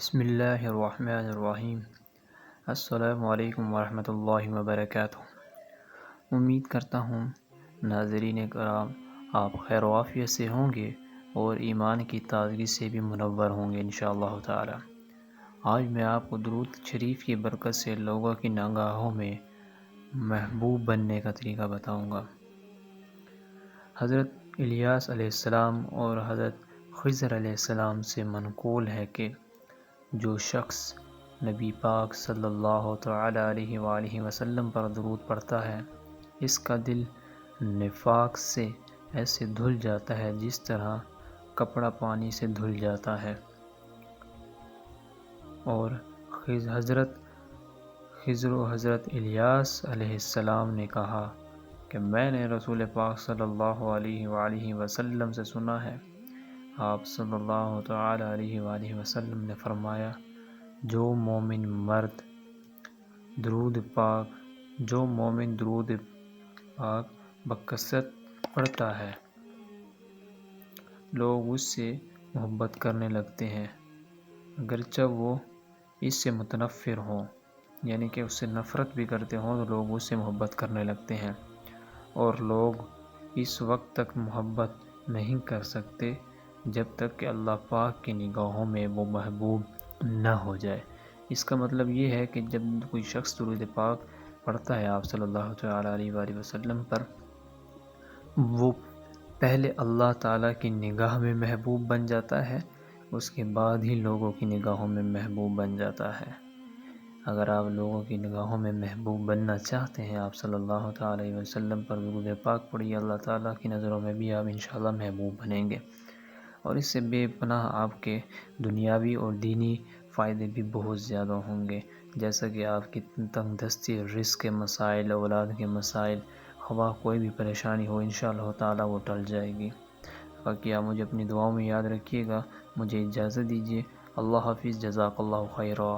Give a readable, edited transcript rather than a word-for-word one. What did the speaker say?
بسم اللہ الرحمن الرحیم۔ السلام علیکم ورحمۃ اللہ وبرکاتہ۔ امید کرتا ہوں ناظرین کرام آپ خیر و عافیت سے ہوں گے اور ایمان کی تازگی سے بھی منور ہوں گے انشاءاللہ تعالی۔ آج میں آپ کو درود شریف کی برکت سے لوگوں کی نگاہوں میں محبوب بننے کا طریقہ بتاؤں گا۔ حضرت الیاس علیہ السلام اور حضرت خضر علیہ السلام سے منقول ہے کہ جو شخص نبی پاک صلی اللہ تعالی علیہ وآلہ وسلم پر درود پڑھتا ہے اس کا دل نفاق سے ایسے دھل جاتا ہے جس طرح کپڑا پانی سے دھل جاتا ہے۔ اور حضرت خضر و حضرت الیاس علیہ السلام نے کہا کہ میں نے رسول پاک صلی اللہ علیہ وآلہ وسلم سے سنا ہے، آپ صلی اللہ تعالی علیہ وآلہ وسلم نے فرمایا، جو مومن درود پاک بکثرت پڑھتا ہے لوگ اس سے محبت کرنے لگتے ہیں، اگرچہ وہ اس سے متنفر ہوں، یعنی کہ اس سے نفرت بھی کرتے ہوں تو لوگ اس سے محبت کرنے لگتے ہیں، اور لوگ اس وقت تک محبت نہیں کر سکتے جب تک کہ اللہ پاک کی نگاہوں میں وہ محبوب نہ ہو جائے۔ اس کا مطلب یہ ہے کہ جب کوئی شخص درود پاک پڑھتا ہے آپ صلی اللہ تعالی علیہ وآلہ وسلم پر، وہ پہلے اللہ تعالیٰ کی نگاہ میں محبوب بن جاتا ہے، اس کے بعد ہی لوگوں کی نگاہوں میں محبوب بن جاتا ہے۔ اگر آپ لوگوں کی نگاہوں میں محبوب بننا چاہتے ہیں، آپ صلی اللہ تعالی علیہ وسلم پر درود پاک پڑھیے، اللہ تعالیٰ کی نظروں میں بھی آپ انشاءاللہ محبوب بنیں گے، اور اس سے بے پناہ آپ کے دنیاوی اور دینی فائدے بھی بہت زیادہ ہوں گے، جیسا کہ آپ کی تنگ دستی، رزق کے مسائل، اولاد کے مسائل، خواہ کوئی بھی پریشانی ہو انشاءاللہ تعالیٰ وہ ٹل جائے گی۔ باقی آپ مجھے اپنی دعاؤں میں یاد رکھیے گا۔ مجھے اجازت دیجیے، اللہ حافظ، جزاک اللہ خیرہ۔